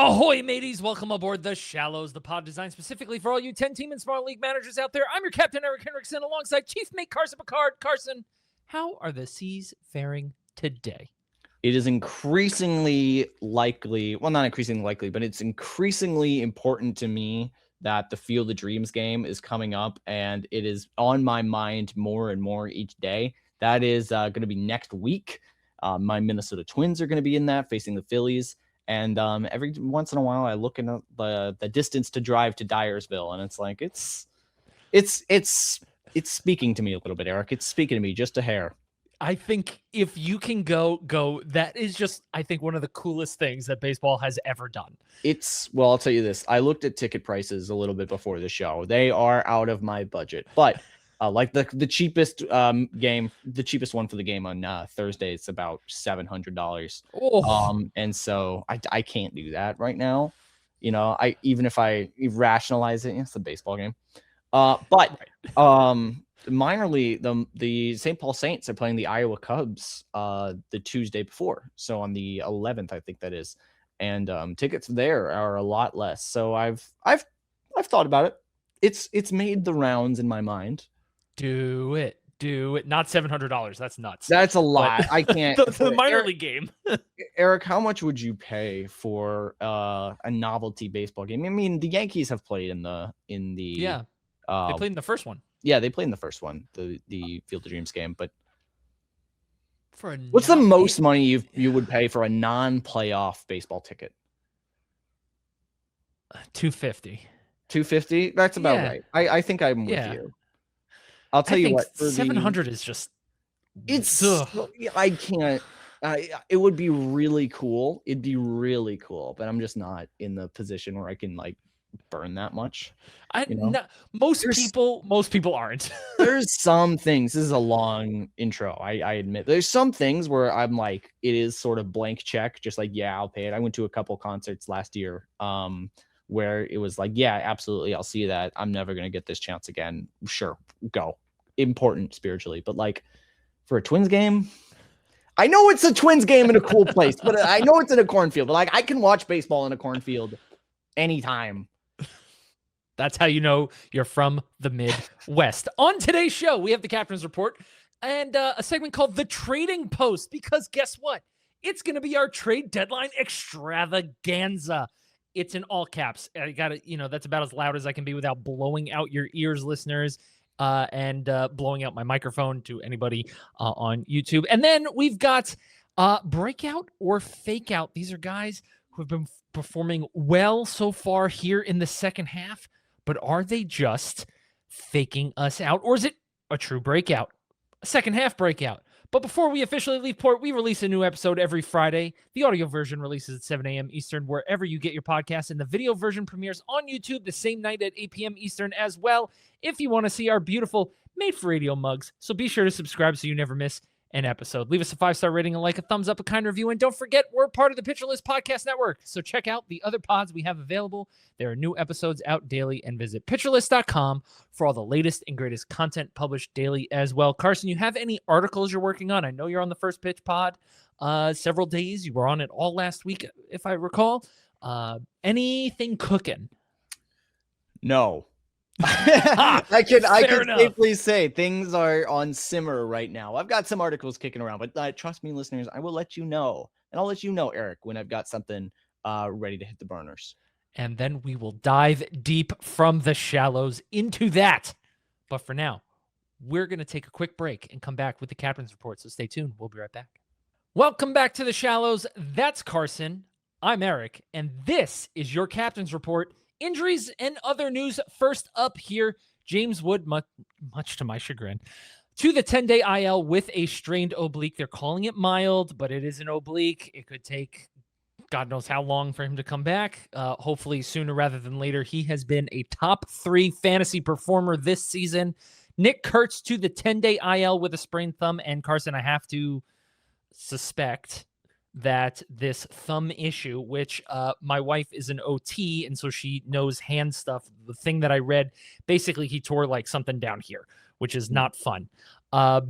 Ahoy, mateys! Welcome aboard The Shallows, the pod designed specifically for all you 10-team and Small League managers out there. I'm your captain, Eric Henriksen, alongside Chief Mate Carson Picard. Carson, how are the Seas faring today? It is increasingly likely, well, not increasingly likely, but it's increasingly important to me that the Field of Dreams game is coming up, and it is on my mind more and more each day. That is going to be next week. My Minnesota Twins are going to be in that, facing the Phillies. And every once in a while, I look in the distance to drive to Dyersville, and it's like it's speaking to me a little bit, Eric. It's speaking to me just a hair. I think if you can go. That is just, I think, one of the coolest things that baseball has ever done. Well, I'll tell you this. I looked at ticket prices a little bit before the show. They are out of my budget, but like the cheapest game, the cheapest one for the game on Thursday, it's about $700. And so I can't do that right now. You know, even if I rationalize it, it's a baseball game. But minor league, the St. Paul Saints are playing the Iowa Cubs the Tuesday before, so on the 11th, I think that is, and tickets there are a lot less. So I've thought about it. It's made the rounds in my mind. Do it. Not $700. That's nuts. That's a lot. I can't. the minor league game. Eric, how much would you pay for a novelty baseball game? I mean, the Yankees have played in the they played in the first one. Yeah, they played in the first one, the Field of Dreams game. But for what's the most money you would pay for a non-playoff baseball ticket? $250. $250? That's about right. I think I'm with you. I'll tell you what. $700 is just. I can't. It would be really cool. It'd be really cool, but I'm just not in the position where I can like burn that much. Most people aren't. There's some things. This is a long intro. I admit there's some things where I'm like, it is sort of blank check, just like, yeah, I'll pay it. I went to a couple concerts last year where it was like, yeah, absolutely, I'll see that. I'm never gonna get this chance again. Sure, go. Important spiritually, but like for a Twins game, I know it's a Twins game in a cool place, but I know it's in a cornfield. But like, I can watch baseball in a cornfield anytime. That's how you know you're from the Midwest. On today's show, we have the Captain's Report and a segment called The Trading Post, because guess what? It's going to be our trade deadline extravaganza. It's in all caps. I got to, that's about as loud as I can be without blowing out your ears, listeners, and blowing out my microphone to anybody on YouTube. And then we've got Breakout or Fake Out. These are guys who have been performing well so far here in the second half, but are they just faking us out, or is it a true breakout, a second half breakout? But before we officially leave port, we release a new episode every Friday. The audio version releases at 7 a.m. Eastern, wherever you get your podcasts, and the video version premieres on YouTube the same night at 8 p.m. Eastern as well, if you want to see our beautiful made-for-radio mugs. So be sure to subscribe so you never miss an episode. Leave us a 5-star rating, a like, a thumbs up, a kind review, and don't forget, we're part of the Pitcher List Podcast Network, so check out the other pods we have available. There are new episodes out daily, and visit pitcherlist.com for all the latest and greatest content published daily as well. Carson, you have any articles you're working on? I know you're on the First Pitch pod several days. You were on it all last week, if I recall. Anything cooking? No. I can safely say things are on simmer right now. I've got some articles kicking around, but trust me, listeners, I will let you know. And I'll let you know, Eric, when I've got something ready to hit the burners. And then we will dive deep from the shallows into that. But for now, we're going to take a quick break and come back with the Captain's Report. So stay tuned. We'll be right back. Welcome back to the shallows. That's Carson. I'm Eric. And this is your Captain's Report. Injuries and other news. First up here, James Wood, much to my chagrin, to the 10-day IL with a strained oblique. They're calling it mild, but it is an oblique. It could take God knows how long for him to come back. Hopefully sooner rather than later. He has been a top 3 fantasy performer this season. Nick Kurtz to the 10-day IL with a sprained thumb. And Carson, I have to suspect that this thumb issue, which my wife is an OT, and so she knows hand stuff. The thing that I read, basically he tore like something down here, which is not fun. I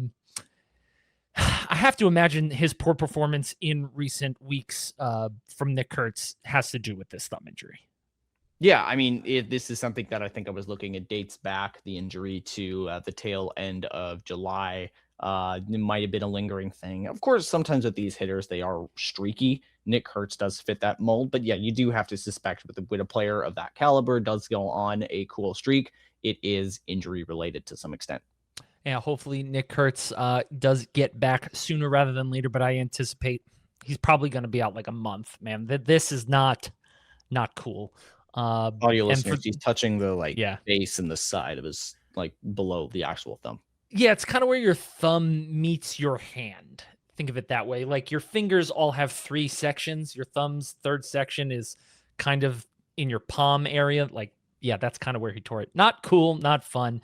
I have to imagine his poor performance in recent weeks from Nick Kurtz has to do with this thumb injury. Yeah, I mean, this is something that I think I was looking at dates back, the injury to the tail end of July. It might have been a lingering thing. Of course, sometimes with these hitters, they are streaky. Nick Kurtz does fit that mold, but yeah, you do have to suspect with a player of that caliber does go on a cool streak, it is injury related to some extent. Yeah, hopefully Nick Kurtz does get back sooner rather than later, but I anticipate he's probably going to be out like a month, man. This is not cool. Audio listeners, he's touching the base and the side of his below the actual thumb. Yeah, it's kind of where your thumb meets your hand. Think of it that way. Like your fingers all have 3 sections. Your thumb's third section is kind of in your palm area. Like, yeah, that's kind of where he tore it. Not cool, not fun.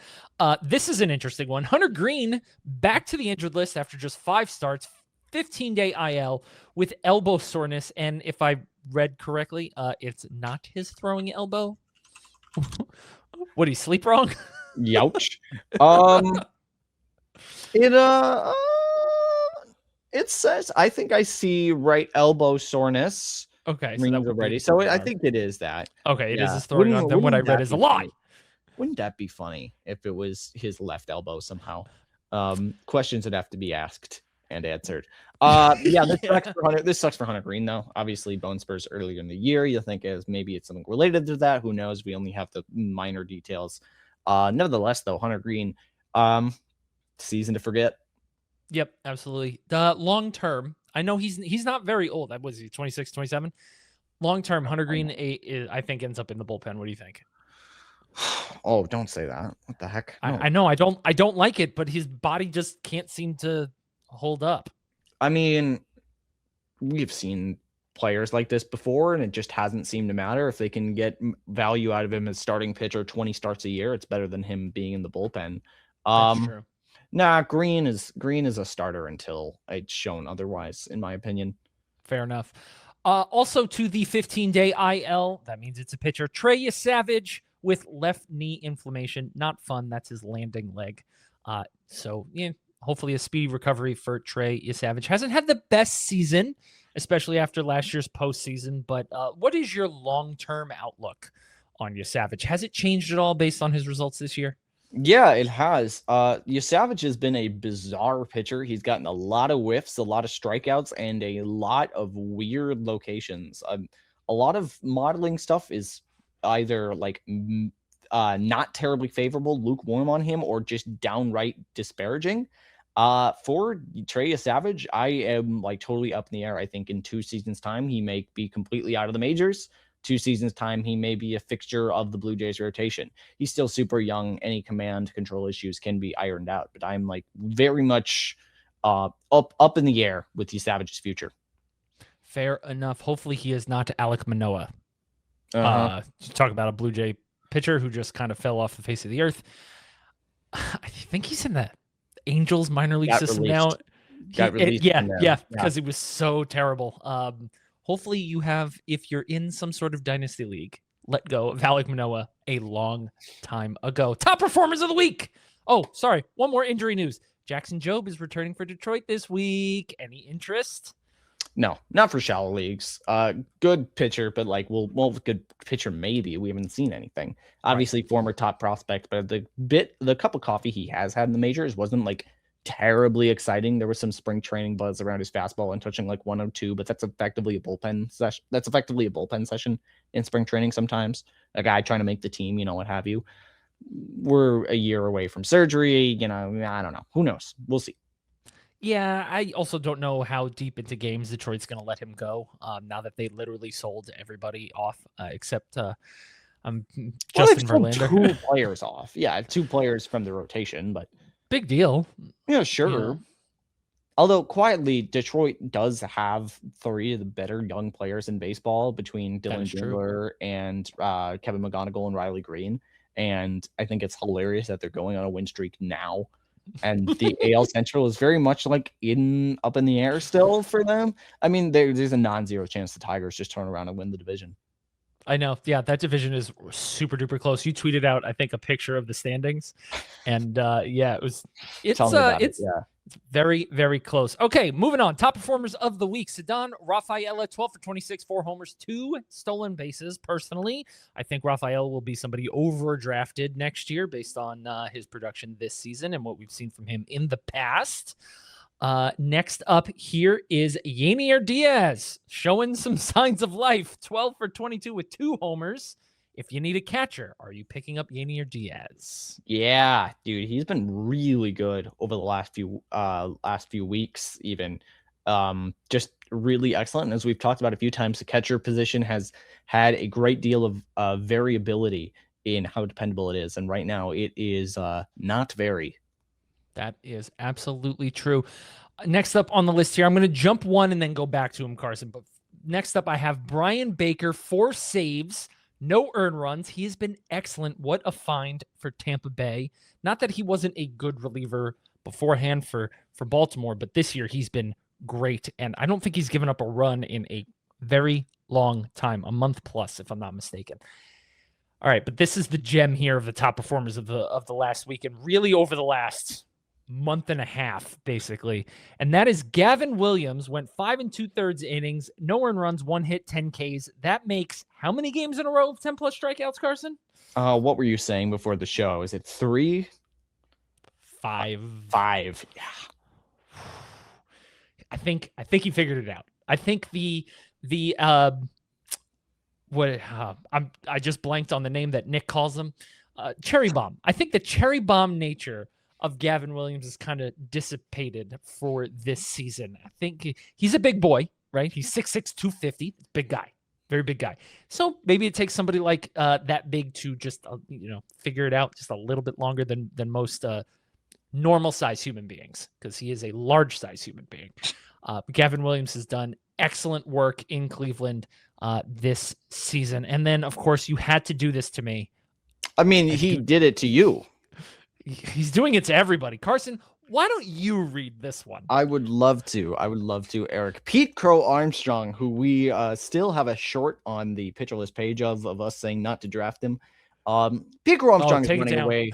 This is an interesting one. Hunter Green back to the injured list after just 5 starts, 15-day IL with elbow soreness. And if I read correctly, it's not his throwing elbow. What, do you sleep wrong? Youch. It says, I think I see right elbow soreness. Okay, so already. So I think it is that. Okay, it is his throwing arm. Then what I read is a lie. Wouldn't that be funny if it was his left elbow somehow? Questions would have to be asked and answered. Yeah, this sucks for Hunter Green though. Obviously, bone spurs earlier in the year. You think maybe it's something related to that. Who knows? We only have the minor details. Nevertheless, though, Hunter Green, season to forget. Yep, absolutely. The long term, I know he's not very old. That was he 26, 27. Long term, Hunter Green, I think ends up in the bullpen. What do you think? Oh, don't say that. What the heck? No. I know. I don't like it, but his body just can't seem to hold up. I mean, we've seen players like this before, and it just hasn't seemed to matter. If they can get value out of him as starting pitcher, 20 starts a year, it's better than him being in the bullpen. That's true. Nah, Green is a starter until it's shown otherwise, in my opinion. Fair enough. Also to the 15-day IL, that means it's a pitcher. Trey Savage with left knee inflammation. Not fun. That's his landing leg. So yeah, hopefully a speedy recovery for Trey Savage. Hasn't had the best season, especially after last year's postseason. But what is your long-term outlook on Savage? Has it changed at all based on his results this year? Yeah, it has. Savage has been a bizarre pitcher. He's gotten a lot of whiffs, a lot of strikeouts, and a lot of weird locations. A lot of modeling stuff is either not terribly favorable, lukewarm on him, or just downright disparaging. For Trey Savage, I am totally up in the air. I think in 2 seasons' time, he may be completely out of the majors. 2 seasons' time, he may be a fixture of the Blue Jays rotation. He's still super young. Any command control issues can be ironed out, but I'm very much up in the air with Savage's future. Fair enough. Hopefully he is not Alek Manoah. Talk about a Blue Jay pitcher who just kind of fell off the face of the earth. I think he's in the Angels minor league system now. Because he was so terrible. Hopefully you have, if you're in some sort of dynasty league, let go of Alek Manoah a long time ago. Top performers of the week. Oh, sorry. One more injury news. Jackson Jobe is returning for Detroit this week. Any interest? No, not for shallow leagues. Good pitcher, but good pitcher maybe. We haven't seen anything. Obviously, former top prospect, but the cup of coffee he has had in the majors wasn't terribly exciting. There was some spring training buzz around his fastball and touching 102, but that's effectively a bullpen session. That's effectively a bullpen session in spring training sometimes. A guy trying to make the team, what have you. We're a year away from surgery, I don't know. Who knows? We'll see. Yeah, I also don't know how deep into games Detroit's going to let him go now that they literally sold everybody off except Justin Verlander. 2 players off. Yeah, 2 players from the rotation, but big deal. Yeah, sure. Yeah. Although quietly, Detroit does have 3 of the better young players in baseball between Dylan Dingler and Kevin McGonigal and Riley Green. And I think it's hilarious that they're going on a win streak now. And the AL Central is very much up in the air still for them. I mean, there's a non-zero chance the Tigers just turn around and win the division. I know. Yeah, that division is super duper close. You tweeted out, I think, a picture of the standings, and it's Very, very close. Okay, moving on. Top performers of the week. Ceddanne Rafaela, 12 for 26, 4 homers, 2 stolen bases. Personally, I think Rafaela will be somebody overdrafted next year based on his production this season and what we've seen from him in the past. Next up here is Yanier Diaz, showing some signs of life. 12 for 22 with 2 homers. If you need a catcher, are you picking up Yanier Diaz? Yeah, dude, he's been really good over the last few weeks, even. Just really excellent. And as we've talked about a few times, the catcher position has had a great deal of variability in how dependable it is. And right now it is not very. That is absolutely true. Next up on the list here, I'm going to jump one and then go back to him, Carson. But next up, I have Brian Baker, 4 saves, no earned runs. He has been excellent. What a find for Tampa Bay. Not that he wasn't a good reliever beforehand for Baltimore, but this year he's been great. And I don't think he's given up a run in a very long time, a month plus, if I'm not mistaken. All right, but this is the gem here of the top performers of the last week, and really over the last month and a half, basically. And that is Gavin Williams. Went 5 2/3 innings, no earned runs, 1 hit, 10 Ks. That makes how many games in a row of 10 plus strikeouts, Carson? What were you saying before the show? Is it 3? 5. 5. Yeah. I think he figured it out. I think I just blanked on the name that Nick calls them. Cherry bomb. I think the cherry bomb nature of Gavin Williams is kind of dissipated for this season. I think he's a big boy, right? He's 6'6", 250, big guy, very big guy. So maybe it takes somebody like that big to just figure it out just a little bit longer than most normal size human beings, because he is a large size human being. Gavin Williams has done excellent work in Cleveland this season. And then, of course, you had to do this to me. I mean, he did it to you. He's doing it to everybody. Carson, why don't you read this one? I would love to, Eric. Pete Crow Armstrong, who we still have a short on the pitcher list page of us saying not to draft him. Pete Crow Armstrong is running away.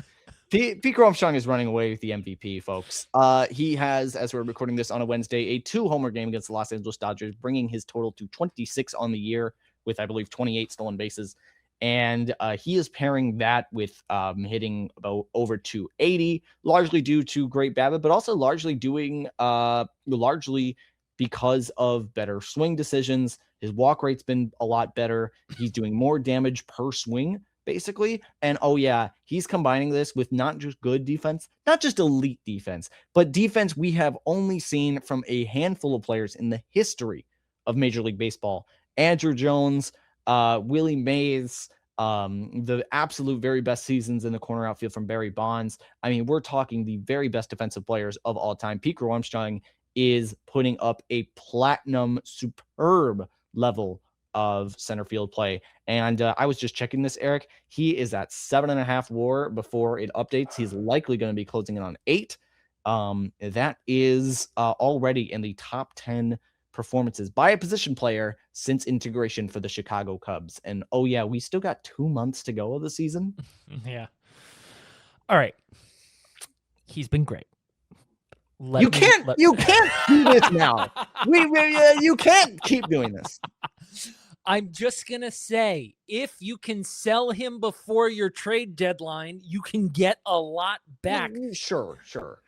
Pete Crow Armstrong is running away with the MVP, folks. He has, as we're recording this on a Wednesday, a 2-homer game against the Los Angeles Dodgers, bringing his total to 26 on the year with, I believe, 28 stolen bases. And he is pairing that with hitting about over 280, largely due to great BABIP, but also largely because of better swing decisions. His walk rate's been a lot better. He's doing more damage per swing, basically. And oh yeah, he's combining this with not just good defense, not just elite defense, but defense we have only seen from a handful of players in the history of Major League Baseball. Andrew Jones, Willie Mays, the absolute very best seasons in the corner outfield from Barry Bonds. I mean, we're talking the very best defensive players of all time. Pete Crow Armstrong is putting up a platinum superb level of center field play. And I was just checking this, Eric. He is at 7.5 WAR before it updates. He's likely going to be closing in on 8. That is already in the top 10 performances by a position player since integration for the Chicago Cubs. And oh yeah, we still got 2 months to go of the season. Yeah. All right. He's been great. You can't do this now. You can't keep doing this. I'm just going to say, if you can sell him before your trade deadline, you can get a lot back. Sure.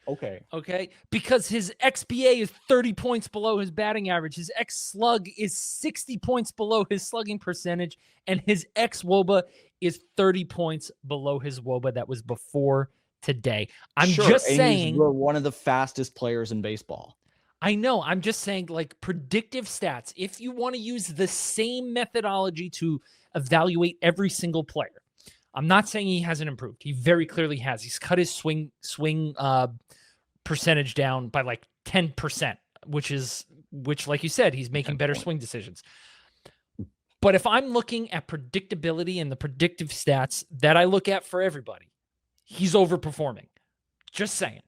Okay. Because his XBA is 30 points below his batting average. His X slug is 60 points below his slugging percentage. And his X WOBA is 30 points below his WOBA that was before today. I'm just saying. He's one of the fastest players in baseball. I know. I'm just saying, like, predictive stats, if you want to use the same methodology to evaluate every single player, I'm not saying he hasn't improved. He very clearly has. He's cut his swing percentage down by like 10%, which, like you said, he's making better swing decisions. But if I'm looking at predictability and the predictive stats that I look at for everybody, he's overperforming. Just saying.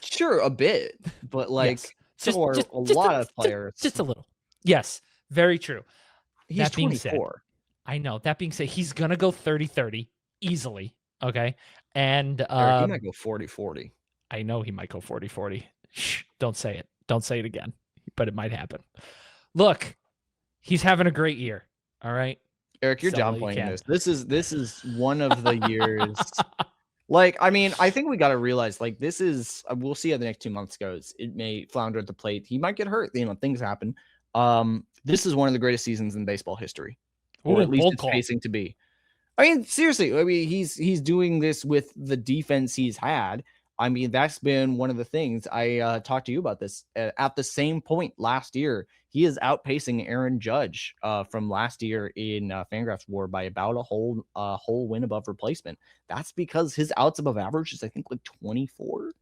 Sure, a bit, but like. Yes. Just a lot of players. Just a little. Yes, very true. He's 24. I know. That being said, he's going to go 30-30 easily. Okay. And he might go 40-40. I know he might go 40-40. Shh, don't say it. Don't say it again, but it might happen. Look, he's having a great year. All right. Eric, you're Sell all you downplaying can. this. This is one of the years. Like, I mean, I think we got to realize, like, this is, we'll see how the next 2 months goes. It may flounder at the plate. He might get hurt. You know, things happen. This is one of the greatest seasons in baseball history, or Ooh, at least bold it's call. pacing to be. I mean, seriously, I mean, he's doing this with the defense he's had. I mean, that's been one of the things I talked to you about this at the same point last year. He is outpacing Aaron Judge from last year in Fangraphs WAR by about a whole win above replacement. That's because his outs above average is, I think, like 24.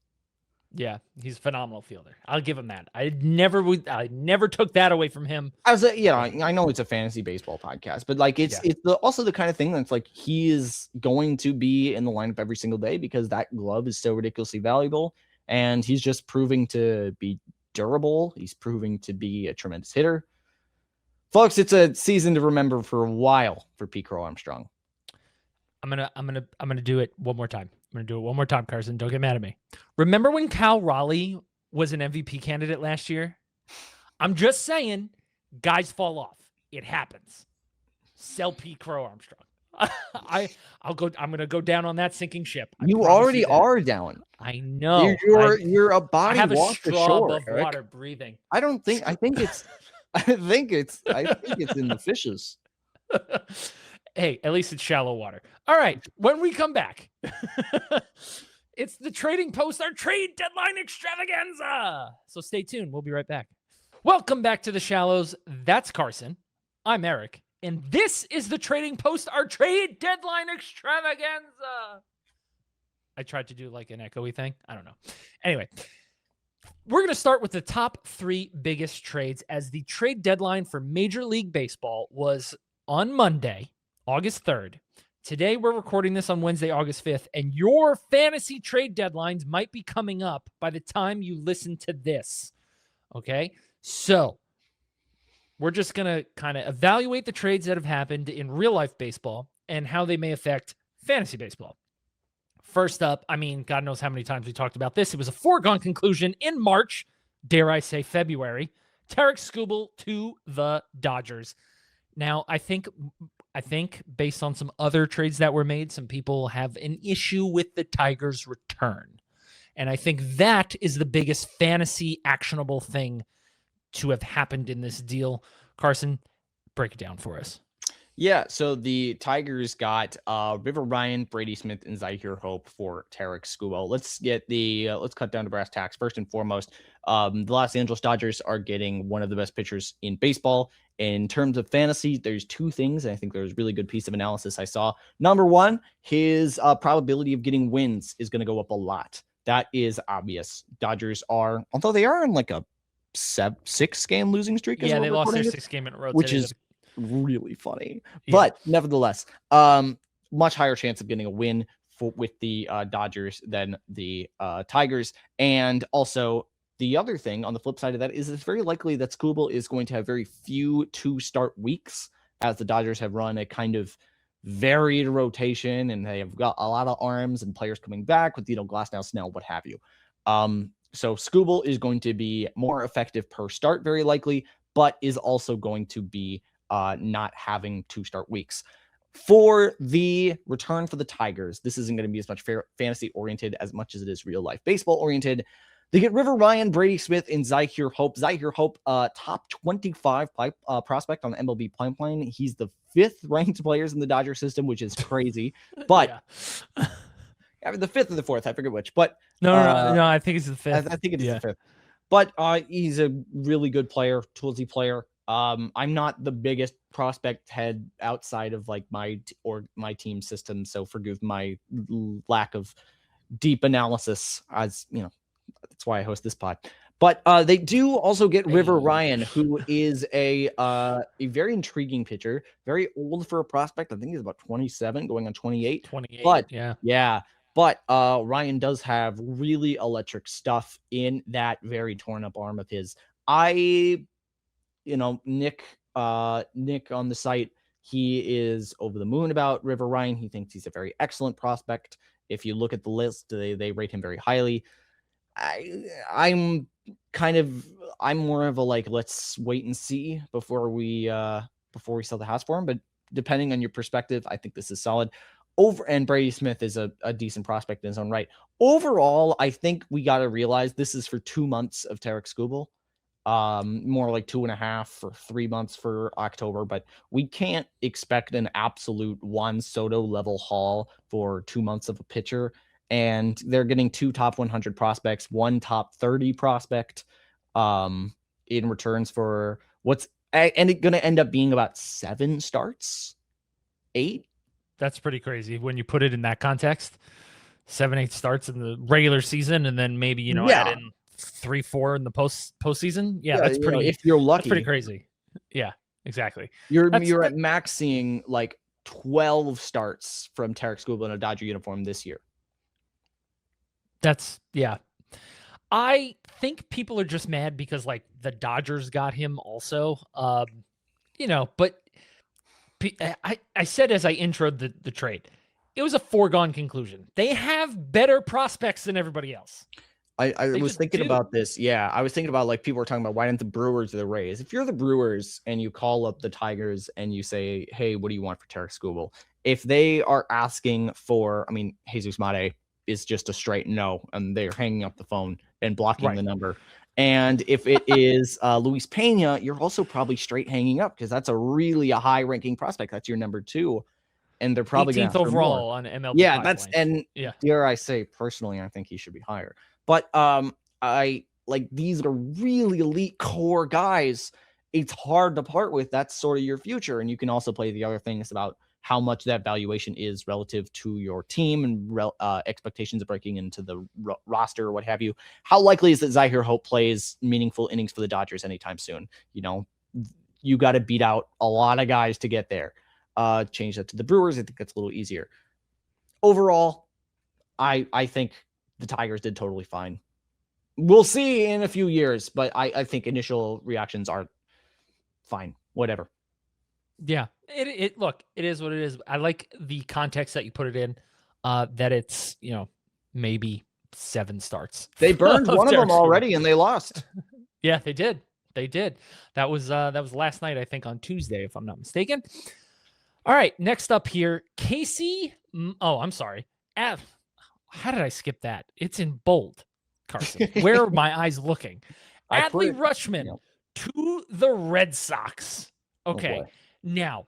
Yeah, he's a phenomenal fielder. I'll give him that. I never took that away from him. As a, you know, I know it's a fantasy baseball podcast, but like it's also the kind of thing that's like he is going to be in the lineup every single day because that glove is so ridiculously valuable, and he's just proving to be durable. He's proving to be a tremendous hitter. Folks, it's a season to remember for a while for Pete Crow Armstrong. I'm gonna do it one more time. I'm gonna do it one more time, Carson. Don't get mad at me. Remember when Cal Raleigh was an MVP candidate last year? I'm just saying, guys fall off. It happens. Sell Pete Crow Armstrong. I'm gonna go down on that sinking ship. You already are down. I know. You're a body I have a washed straw ashore, above Eric. water breathing. I think it's I think it's in the fishes. Hey, at least it's shallow water. All right, when we come back, it's the Trading Post, our trade deadline extravaganza. So stay tuned. We'll be right back. Welcome back to the Shallows. That's Carson. I'm Eric. And this is the Trading Post, our trade deadline extravaganza. I tried to do like an echoey thing. I don't know. Anyway, we're going to start with the top 3 biggest trades, as the trade deadline for Major League Baseball was on Monday, August 3rd. Today, we're recording this on Wednesday, August 5th, and your fantasy trade deadlines might be coming up by the time you listen to this. Okay? So, we're just going to kind of evaluate the trades that have happened in real life baseball and how they may affect fantasy baseball. First up, I mean, God knows how many times we talked about this. It was a foregone conclusion in March, dare I say February. Tarek Skubal to the Dodgers. Now, I think based on some other trades that were made, some people have an issue with the Tigers' return. And I think that is the biggest fantasy actionable thing to have happened in this deal. Carson, break it down for us. Yeah, so the Tigers got River Ryan, Brady Smith, and Zahir Hope for Tarek Skubal. Let's cut down to brass tacks. First and foremost, the Los Angeles Dodgers are getting one of the best pitchers in baseball. In terms of fantasy, there's 2 things. I think there's a really good piece of analysis I saw. Number 1, his probability of getting wins is going to go up a lot. That is obvious. Dodgers are, although they are in like a 6-game losing streak. Yeah, they lost their 6th game in a row, which is really funny. Yeah. But nevertheless, much higher chance of getting a win with the Dodgers than the Tigers. And also, the other thing on the flip side of that is it's very likely that Skubal is going to have very few 2-start weeks, as the Dodgers have run a kind of varied rotation and they have got a lot of arms and players coming back with Glasnow, Snell, what have you. So Skubal is going to be more effective per start, very likely, but is also going to be not having 2-start weeks. For the return for the Tigers, this isn't going to be as much fantasy oriented as much as it is real life baseball oriented. They get River Ryan, Brady Smith, and Zahir Hope. Zahir Hope, top 25 prospect on the MLB pipeline. He's the 5th ranked players in the Dodger system, which is crazy. But I mean, the 5th or the 4th, I forget which. But no, I think it's the 5th. I think it is the 5th. But he's a really good player, toolsy player. I'm not the biggest prospect head outside of like my team system, so forgive my lack of deep analysis. As you know, that's why I host this pod. But they do also get River Ryan, who is a very intriguing pitcher, very old for a prospect. I think he's about 27, going on 28. 28. But yeah. But Ryan does have really electric stuff in that very torn up arm of his. Nick on the site, he is over the moon about River Ryan. He thinks he's a very excellent prospect. If you look at the list, they rate him very highly. I'm kind of I'm more of a like let's wait and see before we sell the house for him. But depending on your perspective, I think this is solid. And Brady Smith is a decent prospect in his own right. Overall, I think we got to realize this is for 2 months of Tarek Skubal. More like 2.5 or 3 months for October, but we can't expect an absolute Juan Soto level haul for 2 months of a pitcher. And they're getting 2 top 100 prospects, 1 top 30 prospect, in returns for what's and it's going to end up being about 7 starts, 8. That's pretty crazy when you put it in that context. 7-8 starts in the regular season, and then maybe add in 3-4 in the postseason. Yeah, that's pretty. If you're lucky, that's pretty crazy. Yeah, exactly. You're at max seeing like 12 starts from Tarek Skubal in a Dodger uniform this year. I think people are just mad because like the Dodgers got him also. But I said as I introed the trade, it was a foregone conclusion. They have better prospects than everybody else. I was thinking about this. Yeah, I was thinking about like people were talking about why didn't the Brewers or the Rays? If you're the Brewers and you call up the Tigers and you say, hey, what do you want for Tarek Skubal? If they are asking for, I mean, Jesus Mate is just a straight no, and they're hanging up the phone and blocking the number. And if it is Luis Pena, you're also probably straight hanging up because that's a high-ranking prospect. That's your number 2. And they're probably 18th overall on MLB. Yeah, dare I say, personally, I think he should be higher. But I like these are really elite core guys. It's hard to part with. That's sort of your future. And you can also play the other things about how much that valuation is relative to your team and expectations of breaking into the roster or what have you. How likely is that Zahir Hope plays meaningful innings for the Dodgers anytime soon? You got to beat out a lot of guys to get there. Change that to the Brewers. I think that's a little easier. Overall, I think the Tigers did totally fine. We'll see in a few years, but I think initial reactions are fine. Whatever. Yeah, look, it is what it is. I like the context that you put it in, that it's, maybe 7 starts. They burned one of them already and they lost. Yeah, they did. That was last night, I think on Tuesday, if I'm not mistaken. All right, next up here, Casey. Oh, I'm sorry. How did I skip that? It's in bold, Carson. Where are my eyes looking? Adley Rutschman to the Red Sox. Okay, now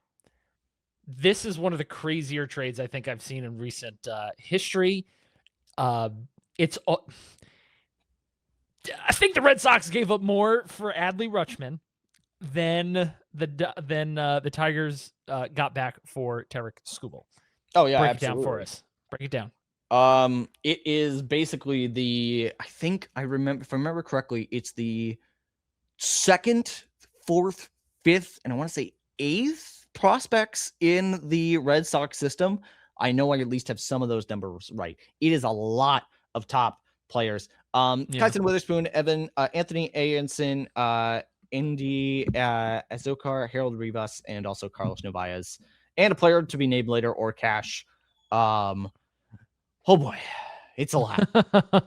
this is one of the crazier trades I think I've seen in recent history. I think the Red Sox gave up more for Adley Rutschman than the Tigers got back for Tarek Skubal. Oh yeah, break it down for us. Break it down. It is basically I think I remember, if I remember correctly, it's the 2nd, 4th, 5th, and I want to say 8th prospects in the Red Sox system. I know I at least have some of those numbers right. It is a lot of top players. Tyson Witherspoon, Anthony Aronson, Indy Azokar, Harold Rivas, and also Carlos Novaez, and a player to be named later, or Cash. Oh boy, it's a lot.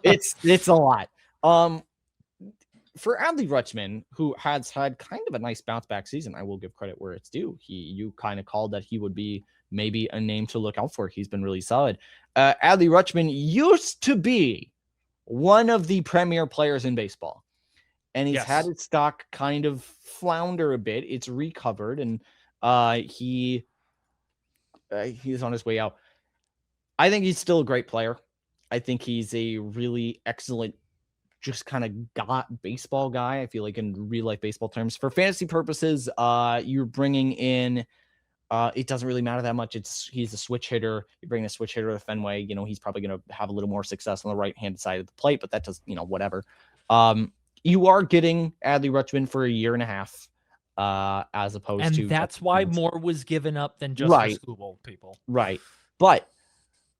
it's a lot. For Adley Rutschman, who has had kind of a nice bounce back season, I will give credit where it's due. You kind of called that he would be maybe a name to look out for. He's been really solid. Adley Rutschman used to be one of the premier players in baseball, and he's had his stock kind of flounder a bit. It's recovered, and he's on his way out. I think he's still a great player. I think he's a really excellent, just kind of baseball guy. I feel like in real life baseball terms, for fantasy purposes, you're bringing in, it doesn't really matter that much. He's a switch hitter. You bring a switch hitter to Fenway, he's probably going to have a little more success on the right-handed side of the plate, but that does, whatever. You are getting Adley Rutschman for 1.5 years, as opposed to, and that's why more was given up than just the Skubal people. Right. But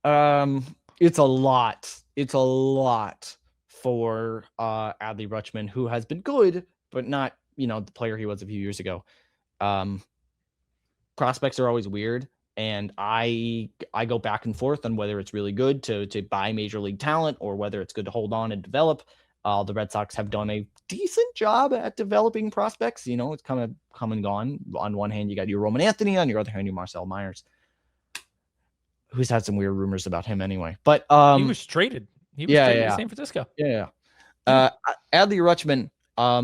it's a lot. It's a lot for Adley Rutschman, who has been good, but not, the player he was a few years ago. Prospects are always weird. And I go back and forth on whether it's really good to buy major league talent or whether it's good to hold on and develop. The Red Sox have done a decent job at developing prospects. You know, it's kind of come and gone. On one hand, you got your Roman Anthony. On your other hand, your Marcel Myers, who's had some weird rumors about him anyway. But he was traded. He was yeah, traded yeah, to San Francisco. yeah. Adley Rutschman,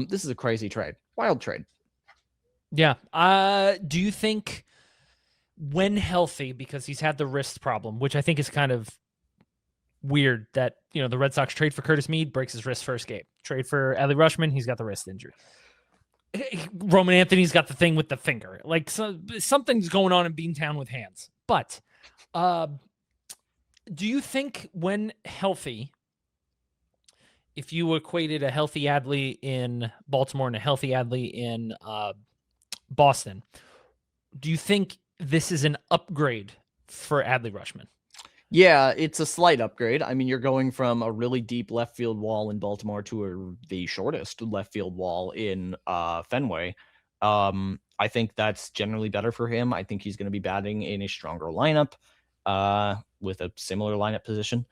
this is a crazy trade. Wild trade. Yeah. Do you think when healthy, because he's had the wrist problem, which I think is kind of weird that, you know, the Red Sox trade for Curtis Mead, breaks his wrist first game. Trade for Adley Rutschman, he's got the wrist injury. Roman Anthony's got the thing with the finger. Like, something's going on in Beantown with hands. But do you think when healthy, if you equated a healthy Adley in Baltimore and a healthy Adley in Boston, do you think this is an upgrade for Adley Rutschman? Yeah, it's a slight upgrade. I mean, you're going from a really deep left field wall in Baltimore to the shortest left field wall in Fenway. I think that's generally better for him. I think he's going to be batting in a stronger lineup with a similar lineup position.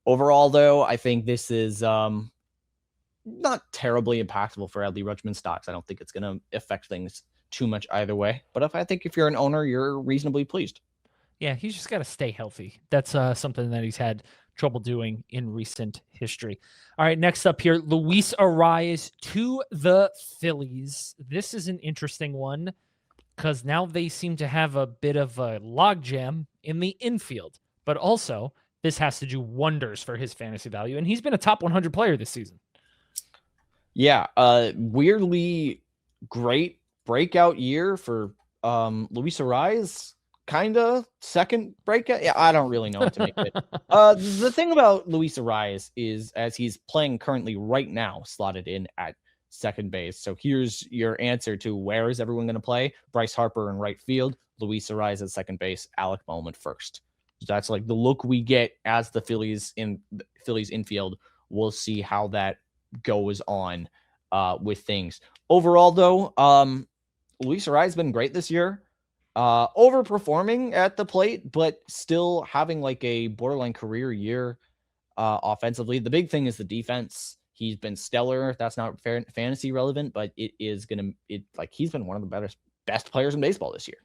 Overall, though, I think this is not terribly impactful for Adley Rutschman stocks. I don't think it's going to affect things too much either way. But I think if you're an owner, you're reasonably pleased. Yeah, he's just got to stay healthy. That's something that he's had trouble doing in recent history. All right, next up here, Luis Arraez to the Phillies. This is an interesting one because now they seem to have a bit of a logjam in the infield, but also this has to do wonders for his fantasy value, and he's been a top 100 player this season. Yeah, weirdly great breakout year for Luis Arraez. Kind of second breakout. Yeah, I don't really know what to make it. The thing about Luis Arraez is, as he's playing currently right now, slotted in at second base. So here's your answer to where is everyone going to play? Bryce Harper in right field, Luis Arraez at second base, Alec Bohm at first. That's like the look we get as the Phillies infield. We'll see how that goes on with things. Overall, though, Luis Arraez has been great this year. Overperforming at the plate, but still having like a borderline career year offensively. The big thing is the defense. He's been stellar. That's not fantasy relevant, but it is he's been one of the best players in baseball this year.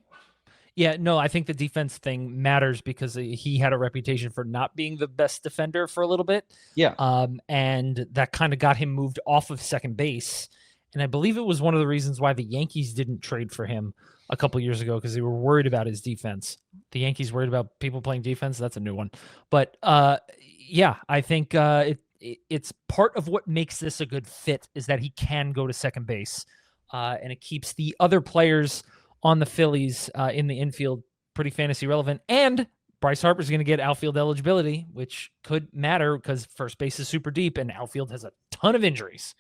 Yeah, no, I think the defense thing matters because he had a reputation for not being the best defender for a little bit. Yeah. And that kind of got him moved off of second base. And I believe it was one of the reasons why the Yankees didn't trade for him a couple years ago, because they were worried about his defense. The Yankees worried about people playing defense. That's a new one. But yeah, I think it's part of what makes this a good fit is that he can go to second base, and it keeps the other players on the Phillies in the infield pretty fantasy relevant. And Bryce Harper's going to get outfield eligibility, which could matter because first base is super deep and outfield has a ton of injuries.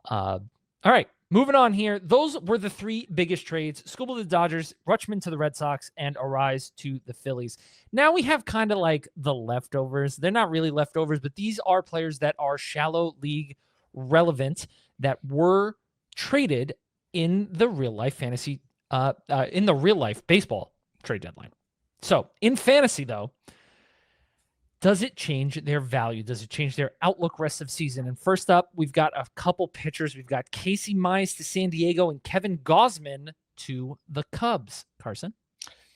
All right, moving on here. Those were the three biggest trades: Skubal to the Dodgers, Rutschman to the Red Sox, and Arraez to the Phillies. Now we have kind of like the leftovers. They're not really leftovers, but these are players that are shallow league relevant that were traded in the real life fantasy, in the real life baseball trade deadline. So in fantasy, though, does it change their value? Does it change their outlook rest of season? And first up, we've got a couple pitchers. We've got Casey Mize to San Diego and Kevin Gausman to the Cubs. Carson?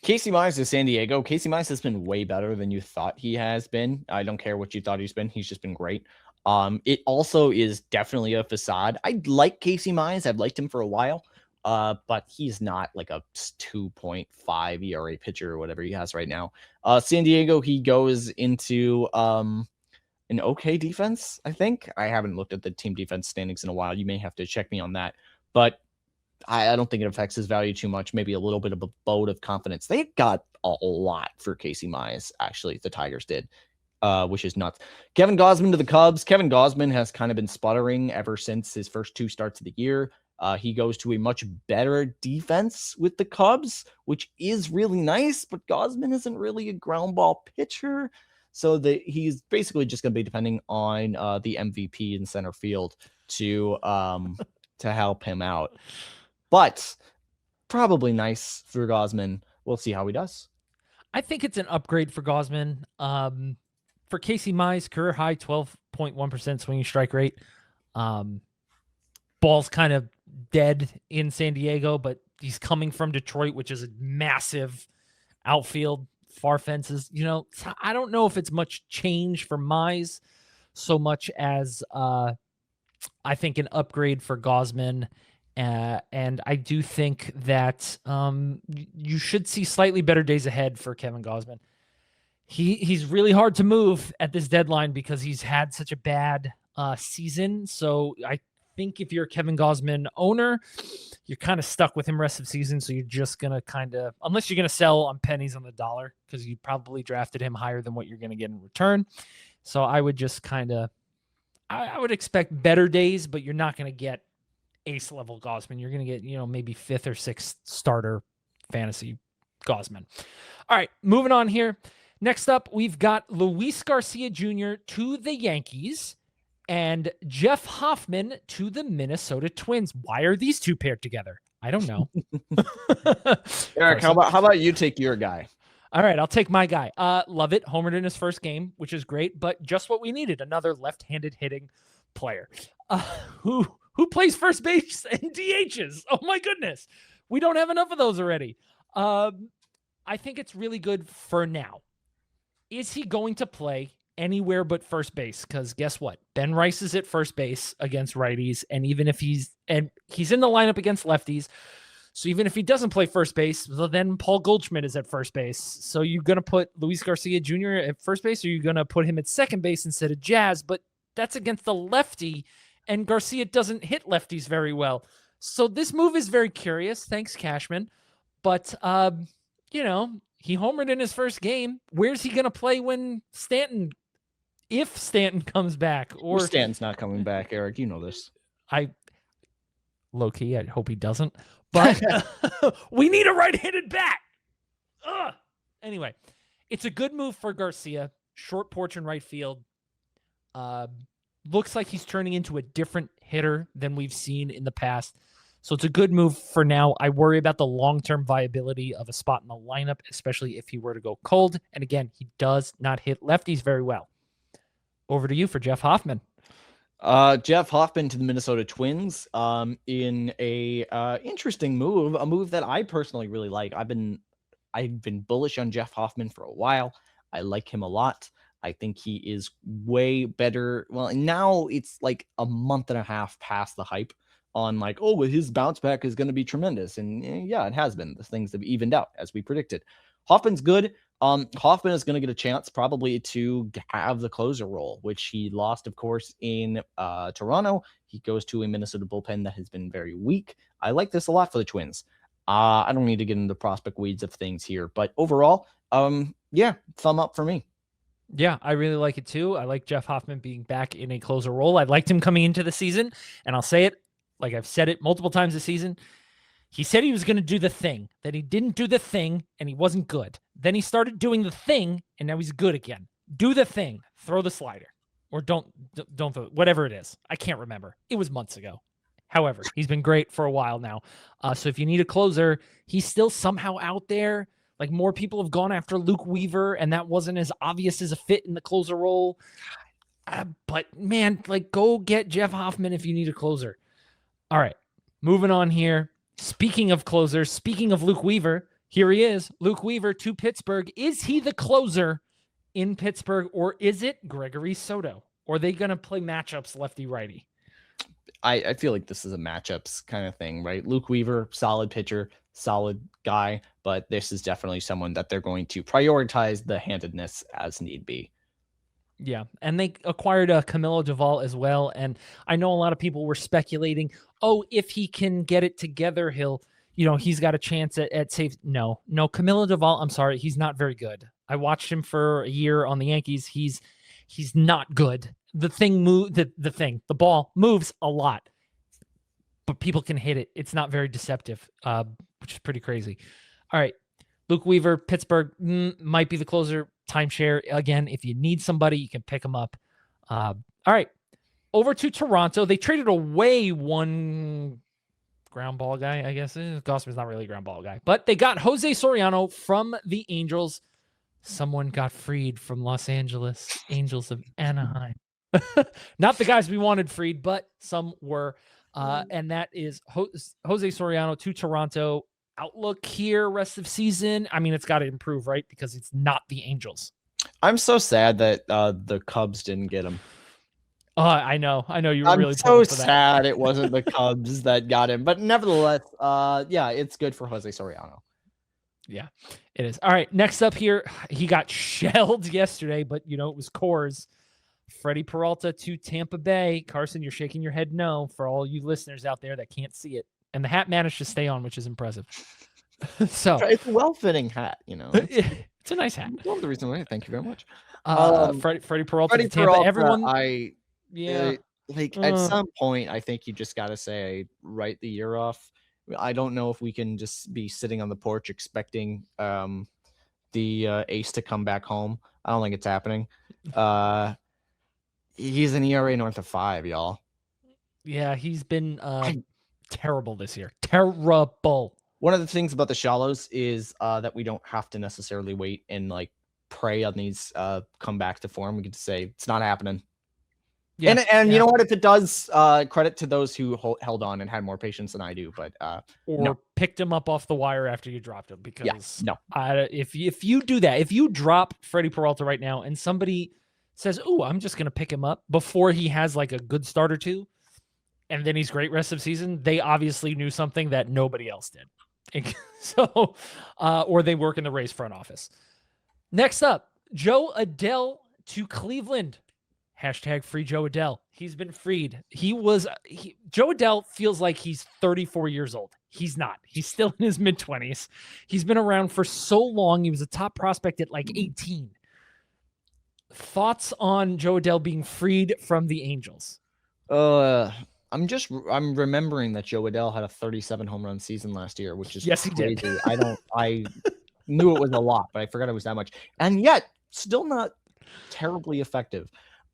Casey Mize to San Diego. Casey Mize has been way better than you thought he has been. I don't care what you thought he's been. He's just been great. It also is definitely a facade. I like Casey Mize. I've liked him for a while. But he's not like a 2.5 ERA pitcher or whatever he has right now. San Diego, he goes into an okay defense, I think. I haven't looked at the team defense standings in a while. You may have to check me on that. But I don't think it affects his value too much. Maybe a little bit of a vote of confidence. They got a lot for Casey Mize, actually, the Tigers did. Which is nuts. Kevin Gausman to the Cubs. Kevin Gausman has kind of been sputtering ever since his first two starts of the year. He goes to a much better defense with the Cubs, which is really nice, but Gausman isn't really a ground ball pitcher. So he's basically just going to be depending on the MVP in center field to help him out. But probably nice for Gausman. We'll see how he does. I think it's an upgrade for Gosman. For Casey Mize, career high 12.1% swinging strike rate. Ball's kind of dead in San Diego, but he's coming from Detroit, which is a massive outfield, far fences. I don't know if it's much change for Mize so much as I think an upgrade for Gosman. And I do think that you should see slightly better days ahead for Kevin Gosman. He's really hard to move at this deadline because he's had such a bad season. So I think if you're a Kevin Gosman owner, you're kind of stuck with him rest of the season. So you're just going to unless you're going to sell on pennies on the dollar, because you probably drafted him higher than what you're going to get in return. So I would just I would expect better days, but you're not going to get ace level Gosman. You're going to get, maybe 5th or 6th starter fantasy Gosman. All right, moving on here. Next up, we've got Luis Garcia Jr. to the Yankees and Jeff Hoffman to the Minnesota Twins. Why are these two paired together? I don't know. Eric, how about you take your guy? All right, I'll take my guy. Love it. Homered in his first game, which is great, but just what we needed, another left-handed hitting player who plays first base and DHs. Oh my goodness. We don't have enough of those already. I think it's really good for now. Is he going to play anywhere but first base? Because guess what? Ben Rice is at first base against righties, and even if he's in the lineup against lefties, so even if he doesn't play first base, then Paul Goldschmidt is at first base. So you're going to put Luis Garcia Jr. at first base, or you're going to put him at second base instead of Jazz, but that's against the lefty, and Garcia doesn't hit lefties very well. So this move is very curious. Thanks, Cashman. But, he homered in his first game. Where's he going to play if Stanton comes back? Or Stanton's not coming back, Eric. You know this. Low-key, I hope he doesn't. But we need a right-handed bat. Ugh. Anyway, it's a good move for Garcia. Short porch in right field. Looks like he's turning into a different hitter than we've seen in the past. So it's a good move for now. I worry about the long-term viability of a spot in the lineup, especially if he were to go cold. And again, he does not hit lefties very well. Over to you for Jeff Hoffman. Jeff Hoffman to the Minnesota Twins in a interesting move, a move that I personally really like. I've been bullish on Jeff Hoffman for a while. I like him a lot. I think he is way better. Well, now it's like a month and a half past the hype on his bounce back is going to be tremendous. And yeah, it has been. The things have evened out as we predicted. Hoffman's good. Hoffman is going to get a chance probably to have the closer role, which he lost, of course, in Toronto. He goes to a Minnesota bullpen that has been very weak. I like this a lot for the Twins. I don't need to get into the prospect weeds of things here, but overall, thumb up for me. Yeah, I really like it too. I like Jeff Hoffman being back in a closer role. I liked him coming into the season, and I'll say it like I've said it multiple times this season. He said he was going to do the thing, then he didn't do the thing, and he wasn't good. Then he started doing the thing, and now he's good again. Do the thing. Throw the slider. Or don't throw, whatever it is. I can't remember. It was months ago. However, he's been great for a while now. So if you need a closer, he's still somehow out there. Like, more people have gone after Luke Weaver, and that wasn't as obvious as a fit in the closer role. But, man, go get Jeff Hoffman if you need a closer. All right, moving on here. Speaking of closers, speaking of Luke Weaver, here he is. Luke Weaver to Pittsburgh. Is he the closer in Pittsburgh, or is it Gregory Soto? Or are they going to play matchups lefty-righty? I feel like this is a matchups kind of thing, right? Luke Weaver, solid pitcher, solid guy, but this is definitely someone that they're going to prioritize the handedness as need be. Yeah, and they acquired Camilo Doval as well, and I know a lot of people were speculating, if he can get it together, he's got a chance at safe. No, Camilo Doval, I'm sorry, he's not very good. I watched him for a year on the Yankees. He's not good. The ball moves a lot, but people can hit it. It's not very deceptive, which is pretty crazy. All right, Luke Weaver, Pittsburgh might be the closer. Timeshare again. If you need somebody, you can pick them up. All right, over to Toronto. They traded away one ground ball guy, I guess. Gossman's not really a ground ball guy, but they got Jose Soriano from the Angels. Someone got freed from Los Angeles, Angels of Anaheim. Not the guys we wanted freed, but some were. And that is Jose Soriano to Toronto. Outlook here, rest of season. I mean, it's got to improve, right? Because it's not the Angels. I'm so sad that the Cubs didn't get him. I know. You were I'm really so for that. sad it wasn't the Cubs that got him, but nevertheless, yeah, it's good for Jose Soriano. Yeah, it is. All right, next up here, he got shelled yesterday, but it was Coors. Freddie Peralta to Tampa Bay. Carson, you're shaking your head no for all you listeners out there that can't see it. And the hat managed to stay on, which is impressive. So it's a well-fitting hat, It's a nice hat. One of the reasons why. Thank you very much. Freddie Peralta Freddie to Tampa. Peralta, Everyone, at some point, I think you just got to say write the year off. I don't know if we can just be sitting on the porch expecting the ace to come back home. I don't think it's happening. He's an ERA north of 5, y'all. Yeah, he's been terrible this year. Terrible. One of the things about the Shallows is that we don't have to necessarily wait and pray on these come back to form. We can just say it's not happening. Yeah, and you know what? If it does, credit to those who held on and had more patience than I do. But picked him up off the wire after you dropped him, because if you do that, if you drop Freddie Peralta right now and somebody says, "Oh, I'm just gonna pick him up," before he has a good start or two, and then he's great rest of season, they obviously knew something that nobody else did. So, or they work in the Rays front office. Next up, Joe Adell to Cleveland. Hashtag free Joe Adell. He's been freed. Joe Adell feels like he's 34 years old. He's not. He's still in his mid-20s. He's been around for so long. He was a top prospect at 18. Thoughts on Joe Adell being freed from the Angels? I'm remembering that Joe Adell had a 37 home run season last year, which is crazy. He did. I knew it was a lot, but I forgot it was that much. And yet, still not terribly effective.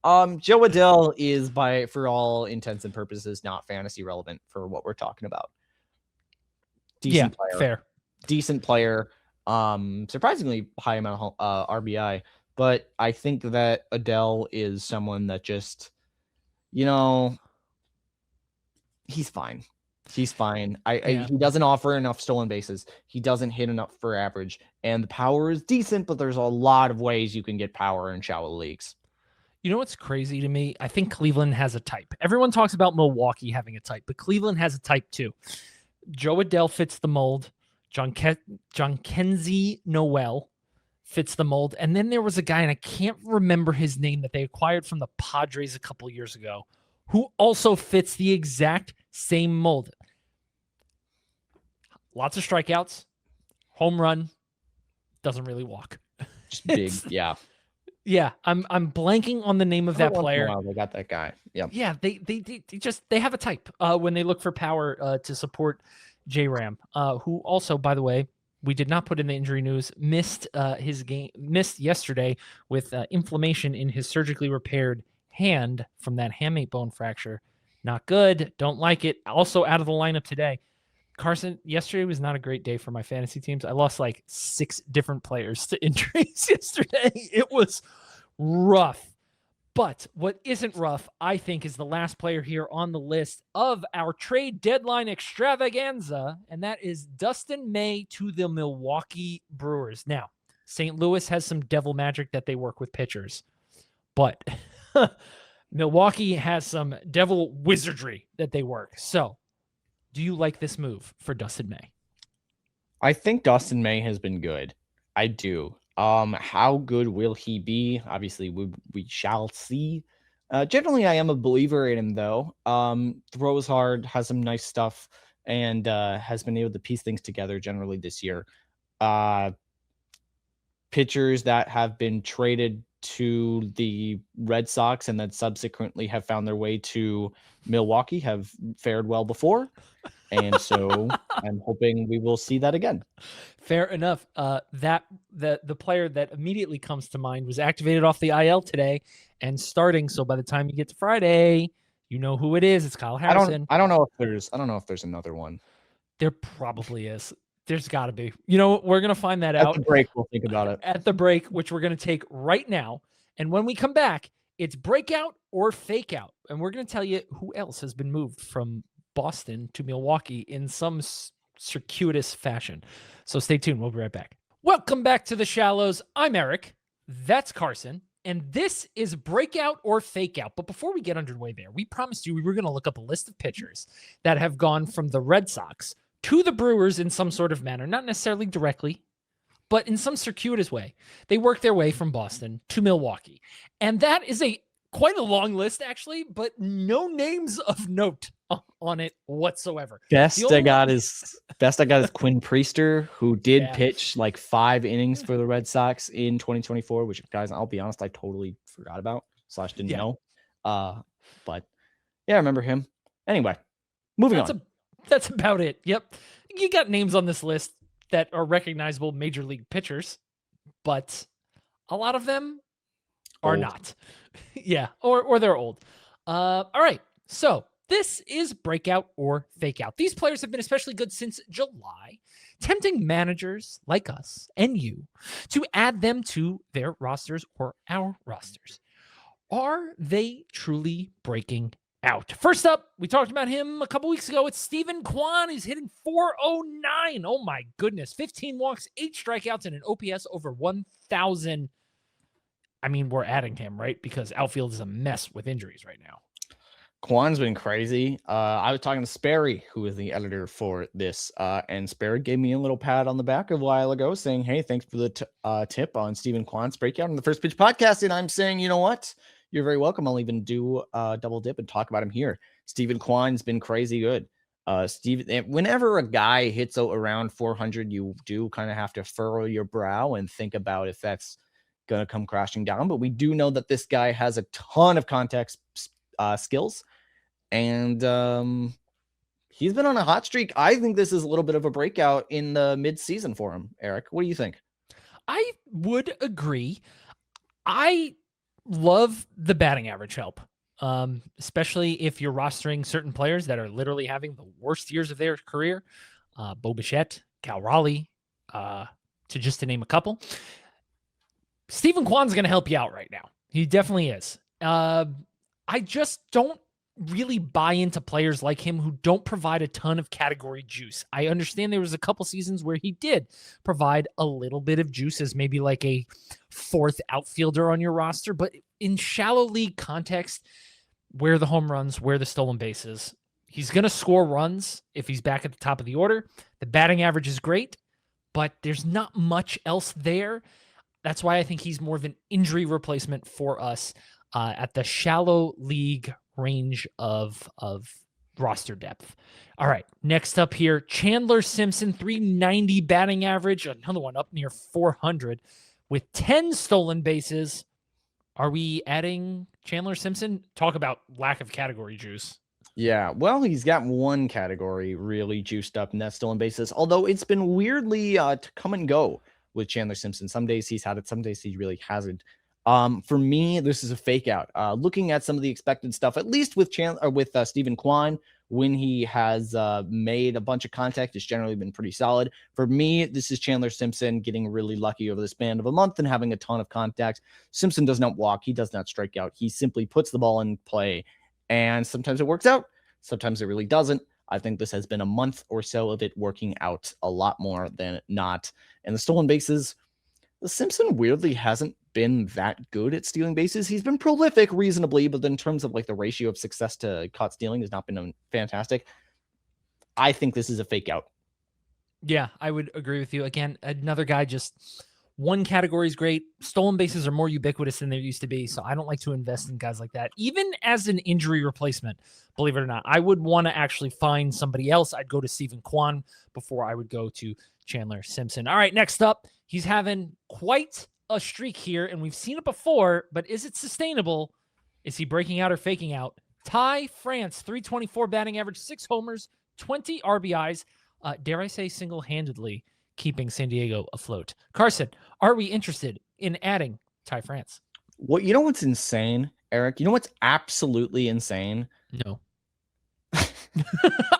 Joe Adell is, for all intents and purposes, not fantasy relevant for what we're talking about. Decent player. Fair. Decent player. Surprisingly high amount of RBI. But I think that Adell is someone that just, he's fine. He's fine. He doesn't offer enough stolen bases. He doesn't hit enough for average. And the power is decent, but there's a lot of ways you can get power in shallow leagues. You know what's crazy to me? I think Cleveland has a type. Everyone talks about Milwaukee having a type, but Cleveland has a type too. Joe Adell fits the mold. John Kenzie Noel fits the mold. And then there was a guy, and I can't remember his name, that they acquired from the Padres a couple years ago, who also fits the exact same mold. Lots of strikeouts, home run, doesn't really walk. Just big, yeah. Yeah, I'm blanking on the name of that player. They got that guy. Yeah. Yeah, they have a type when they look for power to support J-Ram, who also, by the way, we did not put in the injury news, missed yesterday with inflammation in his surgically repaired hand from that hamate bone fracture. Not good. Don't like it. Also out of the lineup today. Carson, yesterday was not a great day for my fantasy teams. I lost 6 different players to injuries yesterday. It was rough. But what isn't rough, I think, is the last player here on the list of our trade deadline extravaganza, and that is Dustin May to the Milwaukee Brewers. Now, St. Louis has some devil magic that they work with pitchers, but Milwaukee has some devil wizardry that they work. So, do you like this move for Dustin May? I think Dustin May has been good. I do. How good will he be? Obviously, we shall see. Generally, I am a believer in him, though. Throws hard, has some nice stuff, and has been able to piece things together generally this year. Pitchers that have been traded to the Red Sox and then subsequently have found their way to Milwaukee have fared well before. And so I'm hoping we will see that again. Fair enough. The player that immediately comes to mind was activated off the IL today and starting. So by the time you get to Friday, you know who it is. It's Kyle Harrison. I don't know if there's another one. There probably is. There's got to be. You know, we're going to find that At the out break, we'll think about it. at the break, which we're going to take right now. And when we come back, it's breakout or fake out. And we're going to tell you who else has been moved from Boston to Milwaukee in some circuitous fashion. So stay tuned. We'll be right back. Welcome back to the Shallows. I'm Eric. That's Carson. And this is breakout or fake out. But before we get underway there, we promised you we were going to look up a list of pitchers that have gone from the Red Sox to the Brewers in some sort of manner, not necessarily directly, but in some circuitous way. They work their way from Boston to Milwaukee. And that is quite a long list, actually, but no names of note on it whatsoever. Best I got is Quinn Priester, who did pitch like 5 innings for the Red Sox in 2024, which, guys, I'll be honest, I totally forgot about / didn't know. But yeah, I remember him. Anyway, moving on. That's about it. Yep. You got names on this list that are recognizable major league pitchers, but a lot of them are not. Yeah, or they're old. All right. So this is breakout or fake out. These players have been especially good since July, tempting managers like us and you to add them to their rosters or our rosters. Are they truly breaking out? First up, we talked about him a couple weeks ago. It's Steven Kwan. He's hitting .409. Oh my goodness. 15 walks, 8 strikeouts, and an OPS over 1,000. I mean, we're adding him, right? Because outfield is a mess with injuries right now. Kwan's been crazy. I was talking to Sperry, who is the editor for this, and Sperry gave me a little pat on the back a while ago saying, hey, thanks for the tip on Steven Kwan's breakout on the First Pitch podcast. And I'm saying, you know what? You're very welcome. I'll even do a double dip and talk about him here. Steven Kwan's been crazy good. Whenever a guy hits around 400, you do kind of have to furrow your brow and think about if that's going to come crashing down. But we do know that this guy has a ton of contact skills, and he's been on a hot streak. I think this is a little bit of a breakout in the mid-season for him. Eric, what do you think? I would agree. I love the batting average help, especially if you're rostering certain players that are literally having the worst years of their career. Bo Bichette, Cal Raleigh, to name a couple. Steven Kwan's going to help you out right now. He definitely is. I just don't really buy into players like him who don't provide a ton of category juice. I understand there was a couple seasons where he did provide a little bit of juice as maybe like a 4th outfielder on your roster, but in shallow league context, where the home runs, where the stolen bases, he's going to score runs if he's back at the top of the order. The batting average is great, but there's not much else there. That's why I think he's more of an injury replacement for us at the shallow league range of roster depth. All right, next up here, Chandler Simpson, 390 batting average, another one up near 400 with 10 stolen bases. Are we adding Chandler Simpson? Talk about lack of category juice. Yeah, well, he's got one category really juiced up, and that's stolen bases, although it's been weirdly to come and go with Chandler Simpson. Some days he's had it, some days he really hasn't. For me, this is a fake out. Looking at some of the expected stuff, at least with Steven Kwan, when he has made a bunch of contact, it's generally been pretty solid. For me, this is Chandler Simpson getting really lucky over the span of a month and having a ton of contact. Simpson does not walk. He does not strike out. He simply puts the ball in play, and sometimes it works out. Sometimes it really doesn't. I think this has been a month or so of it working out a lot more than not. And the stolen bases, the Simpson weirdly hasn't been that good at stealing bases. He's been prolific reasonably, but in terms of like the ratio of success to caught stealing has not been fantastic. I think this is a fake out. Yeah, I would agree with you. Again, another guy, just one category is great. Stolen bases are more ubiquitous than they used to be, so I don't like to invest in guys like that. Even as an injury replacement, believe it or not, I would want to actually find somebody else. I'd go to Steven Kwan before I would go to Chandler Simpson. All right, next up, he's having quite a streak here, and we've seen it before, but is it sustainable? Is he breaking out or faking out? Ty France, 324 batting average, 6 homers, 20 RBIs. Dare I say single-handedly keeping San Diego afloat. Carson, are we interested in adding Ty France? Well, you know what's insane, Eric? You know what's absolutely insane? No.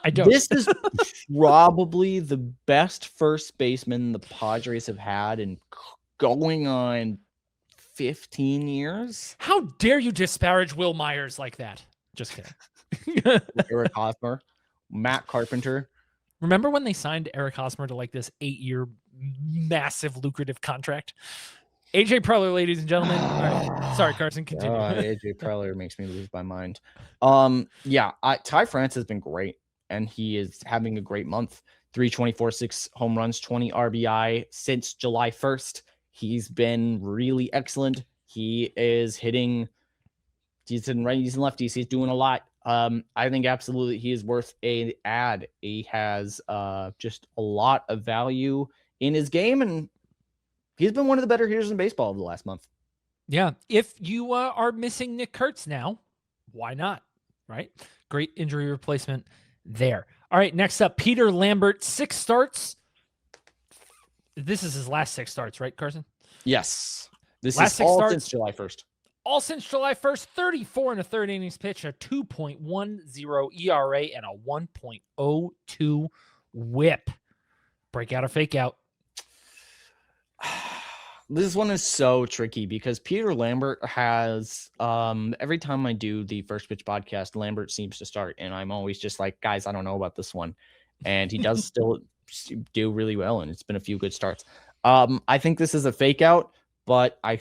I don't. This is probably the best first baseman the Padres have had in going on 15 years. How dare you disparage Will Myers like that? Just kidding. Eric Hosmer, Matt Carpenter. Remember when they signed Eric Hosmer to like this 8-year massive lucrative contract? AJ Preller, ladies and gentlemen. All right. Sorry, Carson, continue. AJ Preller makes me lose my mind. Yeah, Ty France has been great, and he is having a great month. 324, 6 home runs, 20 RBI since July 1st. He's been really excellent. He is hitting, he's hitting righties and lefties. He's doing a lot. I think absolutely he is worth an ad. He has just a lot of value in his game, and he's been one of the better hitters in baseball over the last month. Yeah. If you are missing Nick Kurtz now, why not? Right? Great injury replacement there. All right. Next up, Peter Lambert, 6 starts. This is his last 6 starts, right, Carson? Yes. This last is 6 all starts, since July 1st. All since July 1st, 34 and a third innings pitch, a 2.10 ERA, and a 1.02 whip. Breakout or fake out? This one is so tricky because Peter Lambert has every time I do the First Pitch podcast, Lambert seems to start, and I'm always just like, guys, I don't know about this one. And he does still do really well, and it's been a few good starts. I think this is a fake out, but I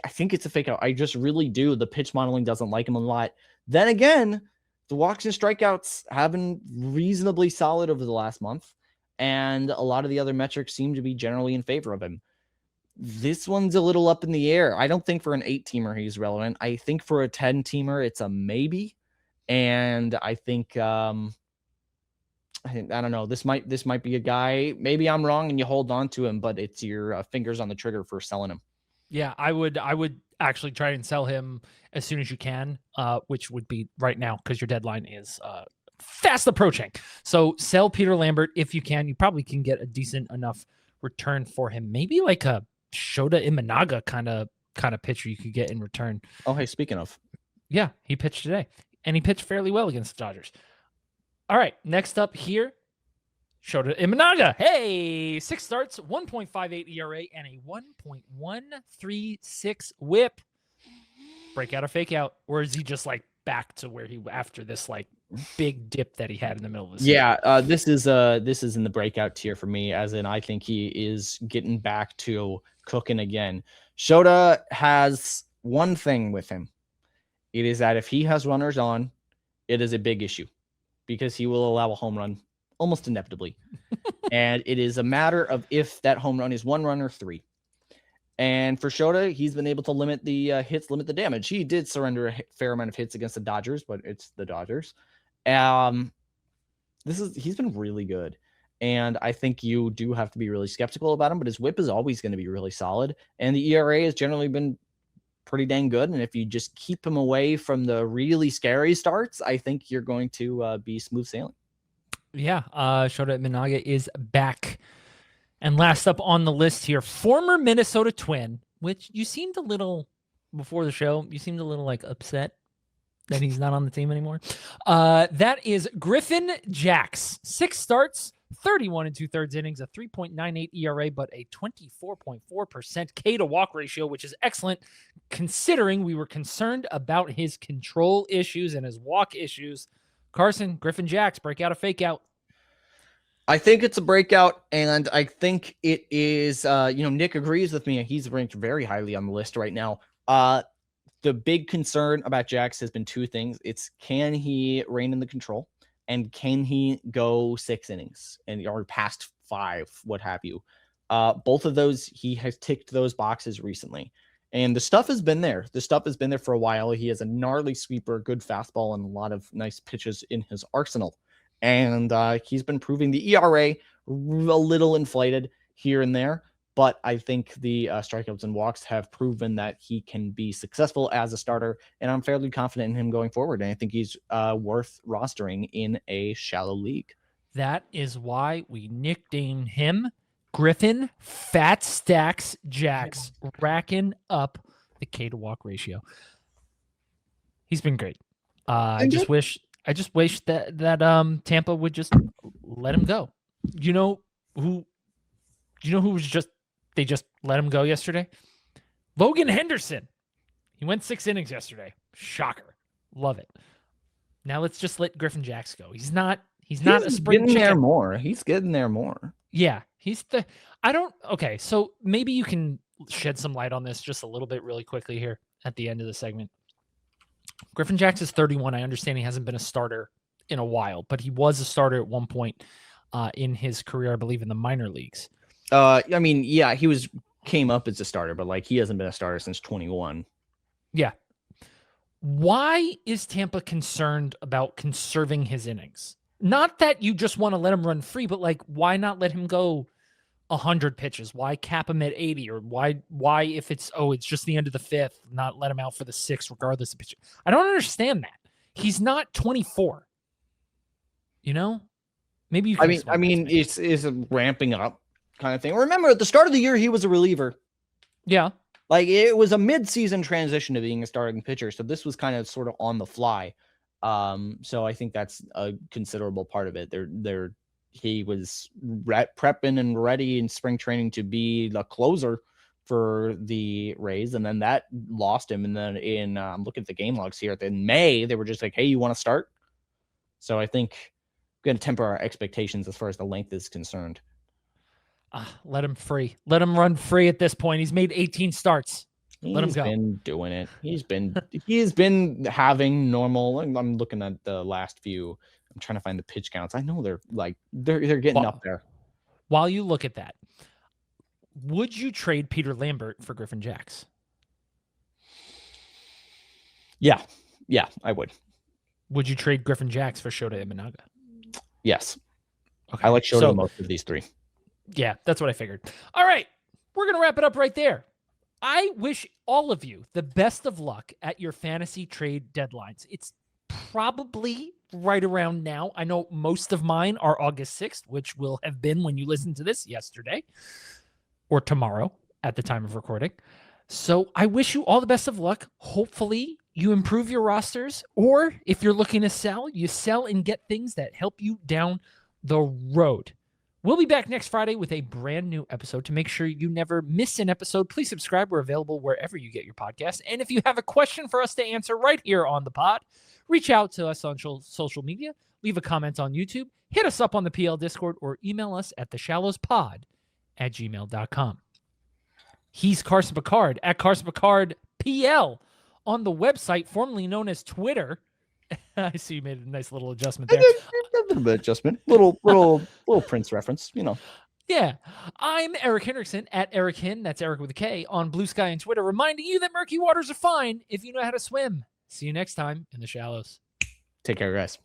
think it's a fake out. I just really do. The pitch modeling doesn't like him a lot. Then again, the walks and strikeouts have been reasonably solid over the last month, and a lot of the other metrics seem to be generally in favor of him. This one's a little up in the air. I don't think for an 8-teamer he's relevant. I think for a 10-teamer it's a maybe. And I think I don't know. This might be a guy. Maybe I'm wrong and you hold on to him, but it's your fingers on the trigger for selling him. Yeah, I would actually try and sell him as soon as you can, which would be right now because your deadline is fast approaching. So sell Peter Lambert if you can. You probably can get a decent enough return for him. Maybe like a Shota Imanaga kind of pitcher you could get in return. Oh, hey, speaking of. Yeah, he pitched today, and he pitched fairly well against the Dodgers. All right, next up here, Shota Imanaga. Hey, 6 starts, 1.58 ERA, and a 1.136 whip. Breakout or fake out? Or is he just like back to where he after this like big dip that he had in the middle of the season? Yeah, this is in the breakout tier for me, as in I think he is getting back to cooking again. Shota has one thing with him. It is that if he has runners on, it is a big issue because he will allow a home run almost inevitably. And it is a matter of if that home run is 1 run or 3. And for Shota, he's been able to limit the hits, limit the damage. He did surrender a fair amount of hits against the Dodgers, but it's the Dodgers. He's been really good. And I think you do have to be really skeptical about him, but his whip is always going to be really solid. And the ERA has generally been pretty dang good. And if you just keep him away from the really scary starts, I think you're going to be smooth sailing. Yeah, Shota Imanaga is back. And last up on the list here, former Minnesota Twin, which you seemed a little, before the show, you seemed a little like upset that he's not on the team anymore. That is Griffin Jax. 6 starts, 31 2/3 innings, a 3.98 ERA, but a 24.4% K to walk ratio, which is excellent considering we were concerned about his control issues and his walk issues. Carson, Griffin Jax, breakout or fake out? I think it's a breakout, and I think it is, Nick agrees with me. He's ranked very highly on the list right now. The big concern about Jax has been 2 things. It's can he rein in the control, and can he go 6 innings or past 5, what have you. Both of those, he has ticked those boxes recently. And the stuff has been there. The stuff has been there for a while. He has a gnarly sweeper, good fastball, and a lot of nice pitches in his arsenal. And he's been proving the ERA a little inflated here and there, but I think the strikeouts and walks have proven that he can be successful as a starter, and I'm fairly confident in him going forward, and I think he's worth rostering in a shallow league. That is why we nicknamed him Griffin Fat Stacks Jax, racking up the K to walk ratio. He's been great. I just wish I just wish that Tampa would just let him go. You know who was just they just let him go yesterday? Logan Henderson. He went 6 innings yesterday. Shocker. Love it. Now let's just let Griffin Jacks go. He's not a spring getting chicken. there more. He's getting there more. Yeah, okay, so maybe you can shed some light on this just a little bit really quickly here at the end of the segment. Griffin Jacks is 31. I understand he hasn't been a starter in a while, but he was a starter at one point in his career, I believe, in the minor leagues. I mean, yeah, he came up as a starter, but like he hasn't been a starter since 21. Yeah. Why is Tampa concerned about conserving his innings? Not that you just want to let him run free, but like, why not let him go 100 pitches? Why cap him at 80? Or why if it's just the end of the 5th, not let him out for the 6th, regardless of pitching? I don't understand that. He's not 24. You know? Maybe you can. I mean, it's a ramping up kind of thing. Remember, at the start of the year, he was a reliever. Yeah. Like it was a mid-season transition to being a starting pitcher. So this was kind of sort of on the fly. So I think that's a considerable part of it. He was prepping and ready in spring training to be the closer for the Rays, and then that lost him. And then in I'm looking at the game logs here. In May, they were just like, "Hey, you want to start?" So I think we're going to temper our expectations as far as the length is concerned. Let him free. Let him run free at this point. He's made 18 starts. Let him go. He's been doing it. He's been having normal. I'm looking at the last few. I'm trying to find the pitch counts. I know they're getting up there. While you look at that, would you trade Peter Lambert for Griffin Jacks? Yeah, I would. Would you trade Griffin Jacks for Shota Imanaga? Yes. Okay. I like Shota the most of these three. Yeah, that's what I figured. All right, we're going to wrap it up right there. I wish all of you the best of luck at your fantasy trade deadlines. It's probably right around now. I know most of mine are August 6th, which will have been when you listen to this yesterday or tomorrow at the time of recording. So I wish you all the best of luck. Hopefully you improve your rosters, or if you're looking to sell, you sell and get things that help you down the road. We'll be back next Friday with a brand new episode. To make sure you never miss an episode, please subscribe. We're available wherever you get your podcasts. And if you have a question for us to answer right here on the pod, reach out to us on social media, leave a comment on YouTube, hit us up on the PL Discord, or email us at theshallowspod@gmail.com. He's Carson Picard at Carson Picard PL on the website formerly known as Twitter. I see you made a nice little adjustment there. A little bit of adjustment. Little Prince reference, you know. Yeah. I'm Eric Hendrickson at Eric Hin. That's Eric with a K on Blue Sky and Twitter, reminding you that murky waters are fine if you know how to swim. See you next time in the shallows. Take care, guys.